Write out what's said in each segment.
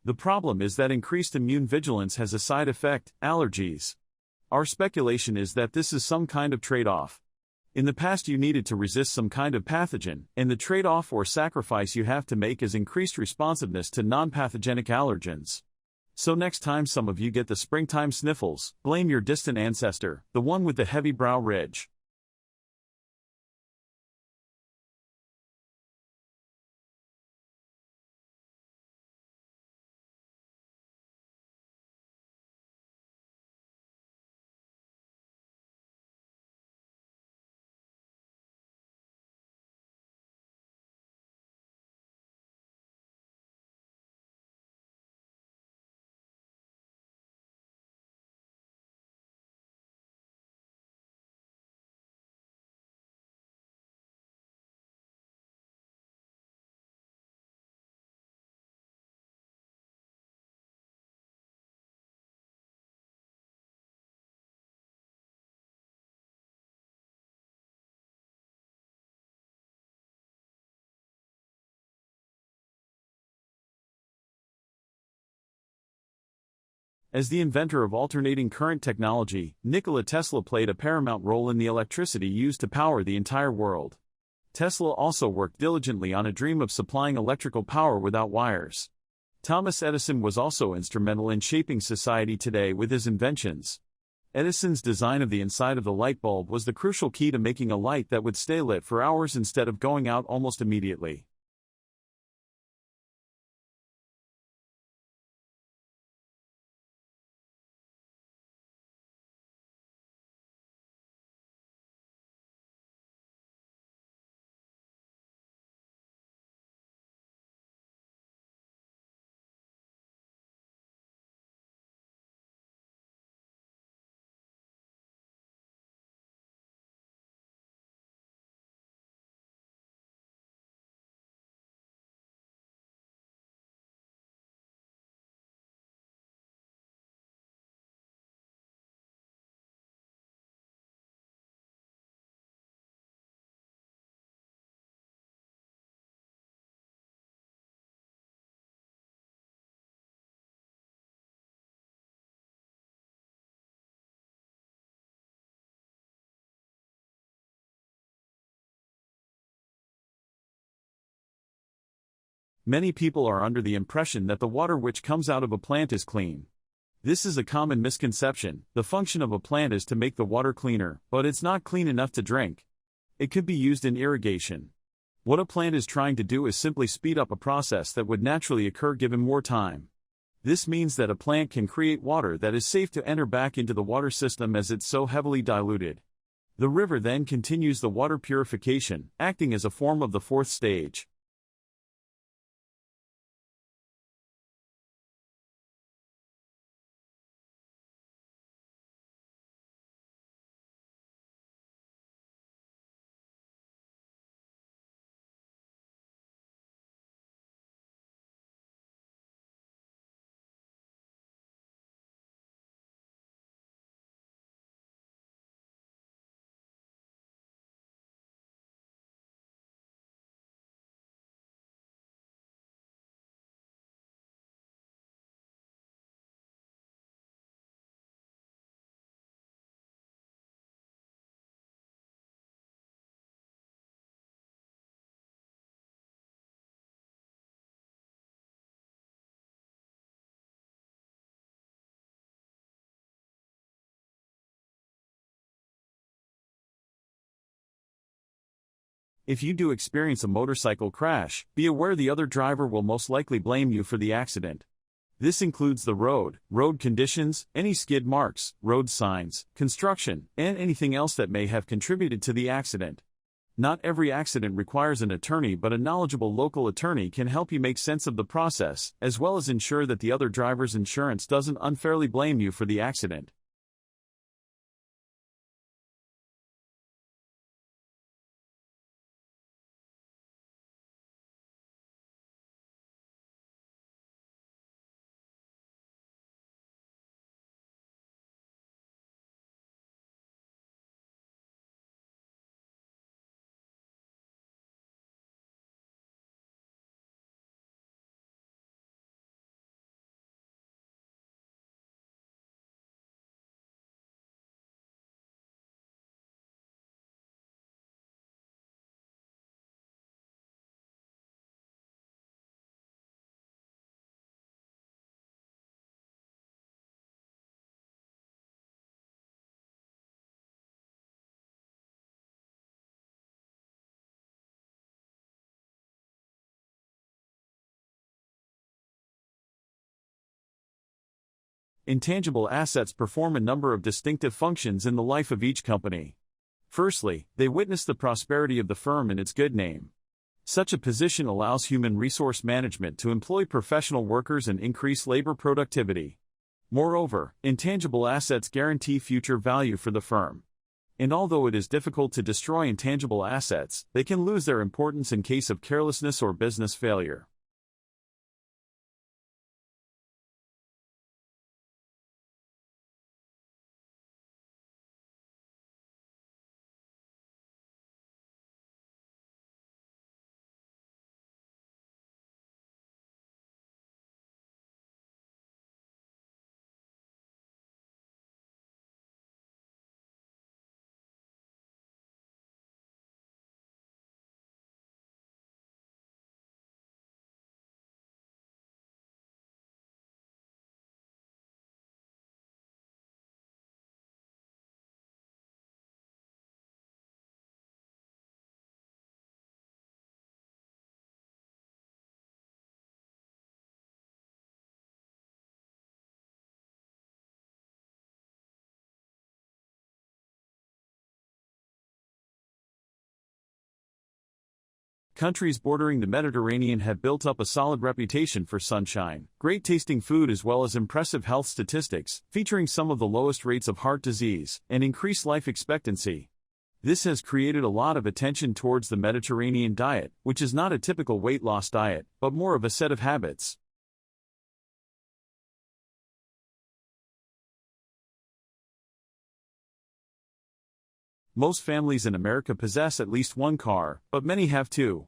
The problem is that increased immune vigilance has a side effect: allergies. Our speculation is that this is some kind of trade-off. In the past you needed to resist some kind of pathogen, and the trade-off or sacrifice you have to make is increased responsiveness to non-pathogenic allergens. So next time some of you get the springtime sniffles, blame your distant ancestor, the one with the heavy brow ridge. As the inventor of alternating current technology, Nikola Tesla played a paramount role in the electricity used to power the entire world. Tesla also worked diligently on a dream of supplying electrical power without wires. Thomas Edison was also instrumental in shaping society today with his inventions. Edison's design of the inside of the light bulb was the crucial key to making a light that would stay lit for hours instead of going out almost immediately. Many people are under the impression that the water which comes out of a plant is clean. This is a common misconception. The function of a plant is to make the water cleaner, but it's not clean enough to drink. It could be used in irrigation. What a plant is trying to do is simply speed up a process that would naturally occur given more time. This means that a plant can create water that is safe to enter back into the water system as it's so heavily diluted. The river then continues the water purification, acting as a form of the fourth stage. If you do experience a motorcycle crash, be aware the other driver will most likely blame you for the accident. This includes the road conditions, any skid marks, road signs, construction, and anything else that may have contributed to the accident. Not every accident requires an attorney, but a knowledgeable local attorney can help you make sense of the process, as well as ensure that the other driver's insurance doesn't unfairly blame you for the accident. Intangible assets perform a number of distinctive functions in the life of each company. Firstly, they witness the prosperity of the firm and its good name. Such a position allows human resource management to employ professional workers and increase labor productivity. Moreover, intangible assets guarantee future value for the firm. And although it is difficult to destroy intangible assets, they can lose their importance in case of carelessness or business failure. Countries bordering the Mediterranean have built up a solid reputation for sunshine, great-tasting food as well as impressive health statistics, featuring some of the lowest rates of heart disease, and increased life expectancy. This has created a lot of attention towards the Mediterranean diet, which is not a typical weight loss diet, but more of a set of habits. Most families in America possess at least one car, but many have two.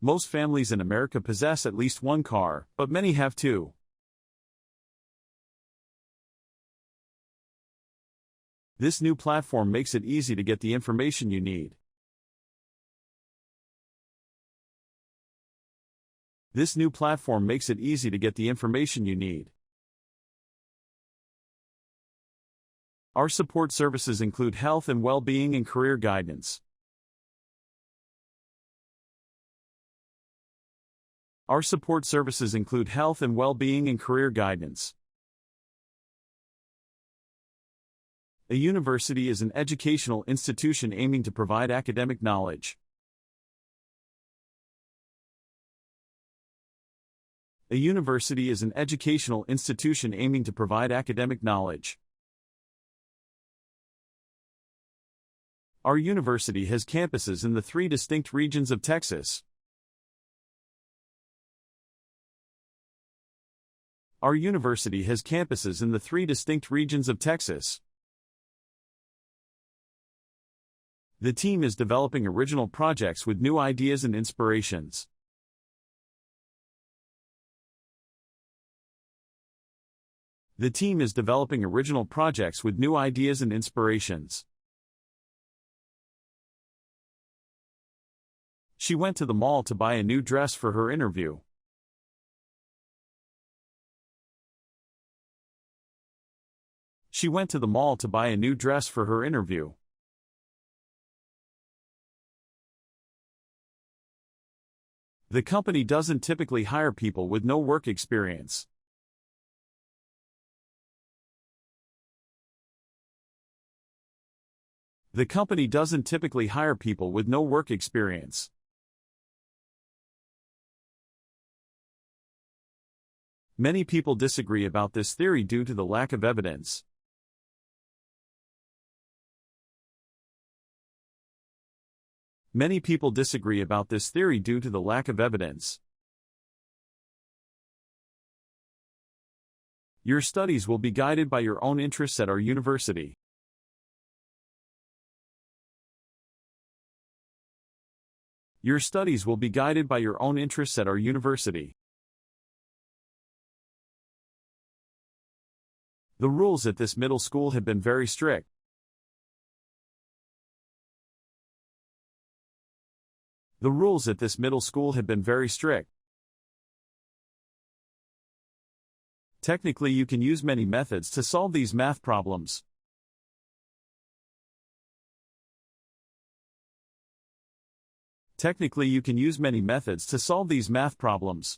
Most families in America possess at least one car, but many have two. This new platform makes it easy to get the information you need. This new platform makes it easy to get the information you need. Our support services include health and well-being and career guidance. Our support services include health and well-being and career guidance. A university is an educational institution aiming to provide academic knowledge. A university is an educational institution aiming to provide academic knowledge. Our university has campuses in the 3 distinct regions of Texas. Our university has campuses in the 3 distinct regions of Texas. The team is developing original projects with new ideas and inspirations. The team is developing original projects with new ideas and inspirations. She went to the mall to buy a new dress for her interview. She went to the mall to buy a new dress for her interview. The company doesn't typically hire people with no work experience. The company doesn't typically hire people with no work experience. Many people disagree about this theory due to the lack of evidence. Many people disagree about this theory due to the lack of evidence. Your studies will be guided by your own interests at our university. Your studies will be guided by your own interests at our university. The rules at this middle school have been very strict. The rules at this middle school have been very strict. Technically, you can use many methods to solve these math problems. Technically, you can use many methods to solve these math problems.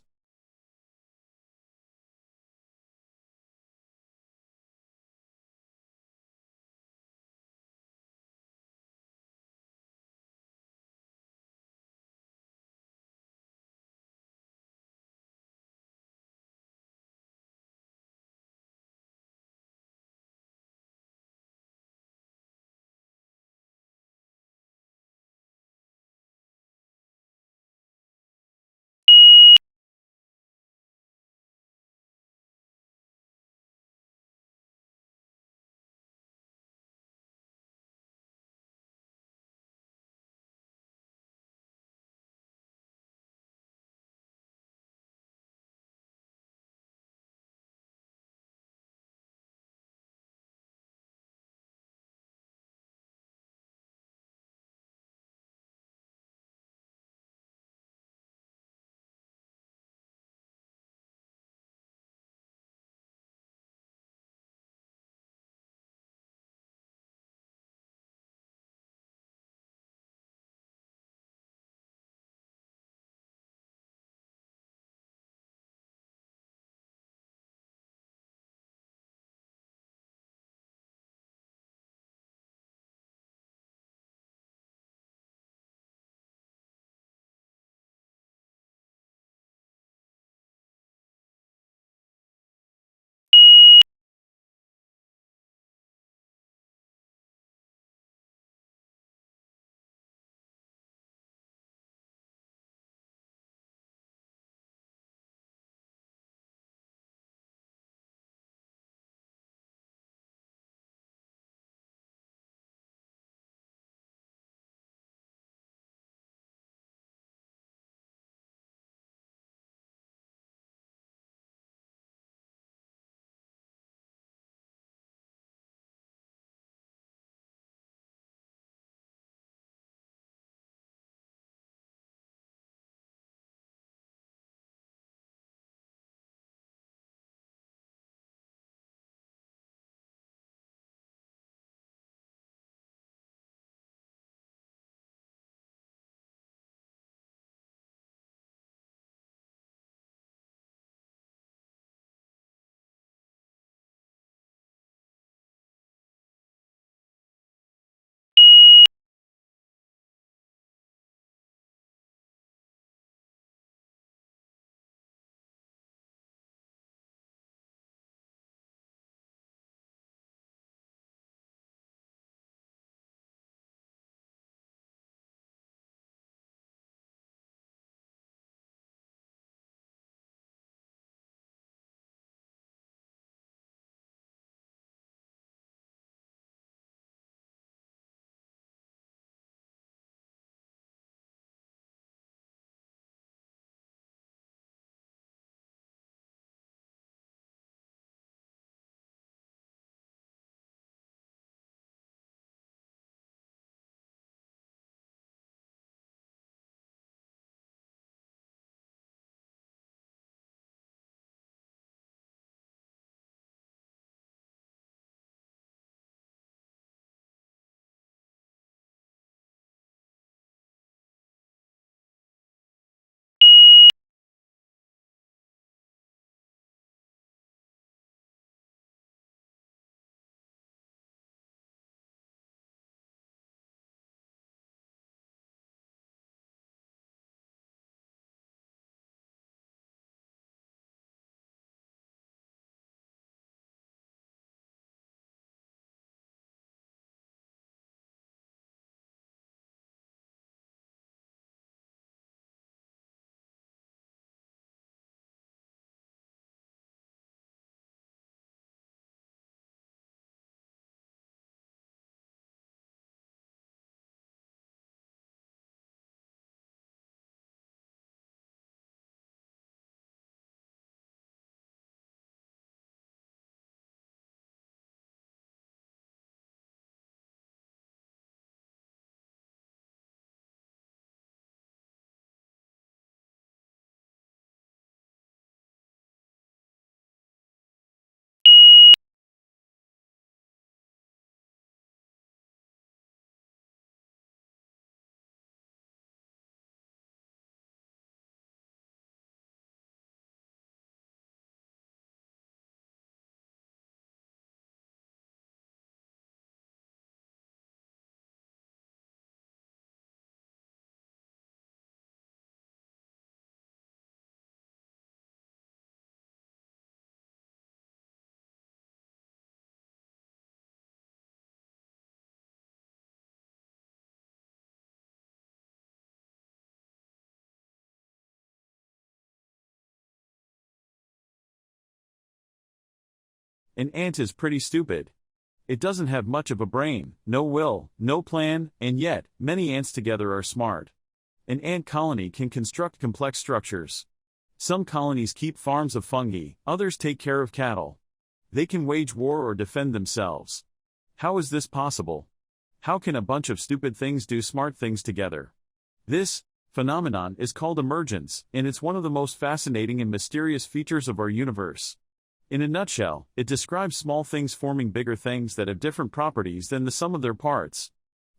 An ant is pretty stupid. It doesn't have much of a brain, no will, no plan, and yet, many ants together are smart. An ant colony can construct complex structures. Some colonies keep farms of fungi, others take care of cattle. They can wage war or defend themselves. How is this possible? How can a bunch of stupid things do smart things together? This phenomenon is called emergence, and it's one of the most fascinating and mysterious features of our universe. In a nutshell, it describes small things forming bigger things that have different properties than the sum of their parts.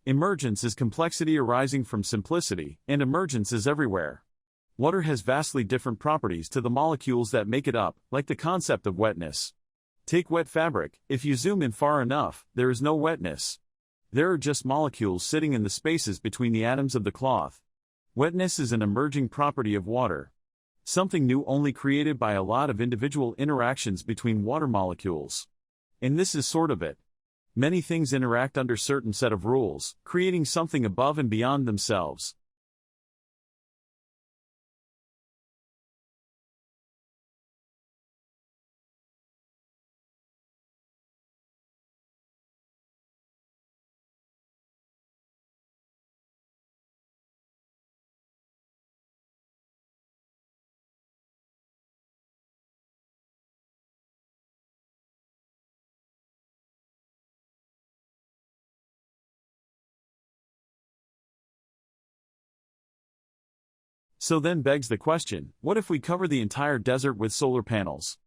Emergence is complexity arising from simplicity, and emergence is everywhere. Water has vastly different properties to the molecules that make it up, like the concept of wetness. Take wet fabric. If you zoom in far enough, there is no wetness. There are just molecules sitting in the spaces between the atoms of the cloth. Wetness is an emerging property of water. Something new only created by a lot of individual interactions between water molecules. And this is sort of it. Many things interact under certain set of rules, creating something above and beyond themselves. So then begs the question, what if we cover the entire desert with solar panels?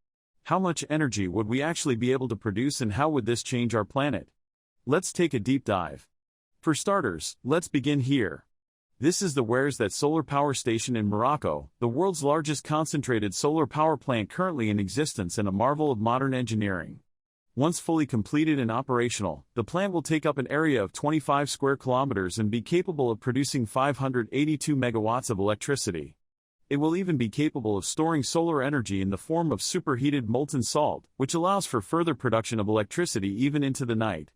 How much energy would we actually be able to produce, and how would this change our planet? Let's take a deep dive. For starters, let's begin here. This is the Where's That solar power station in Morocco, the world's largest concentrated solar power plant currently in existence and a marvel of modern engineering. Once fully completed and operational, the plant will take up an area of 25 square kilometers and be capable of producing 582 megawatts of electricity. It will even be capable of storing solar energy in the form of superheated molten salt, which allows for further production of electricity even into the night.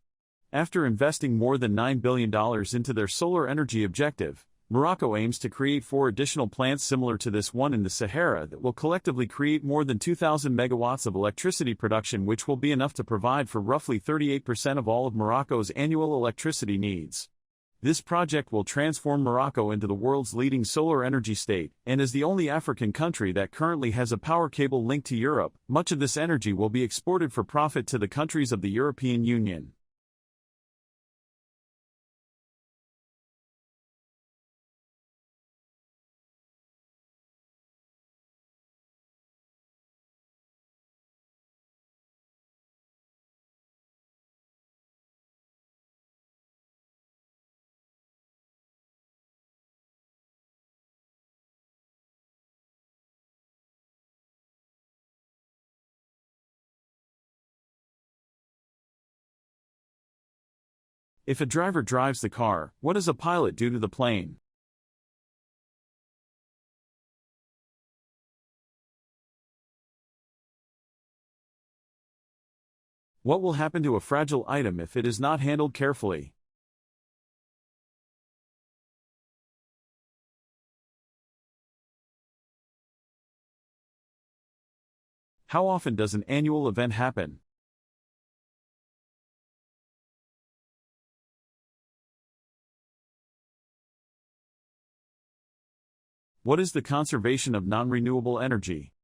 After investing more than $9 billion into their solar energy objective, Morocco aims to create 4 additional plants similar to this one in the Sahara that will collectively create more than 2,000 megawatts of electricity production, which will be enough to provide for roughly 38% of all of Morocco's annual electricity needs. This project will transform Morocco into the world's leading solar energy state, and as the only African country that currently has a power cable linked to Europe, much of this energy will be exported for profit to the countries of the European Union. If a driver drives the car, what does a pilot do to the plane? What will happen to a fragile item if it is not handled carefully? How often does an annual event happen? What is the conservation of non-renewable energy?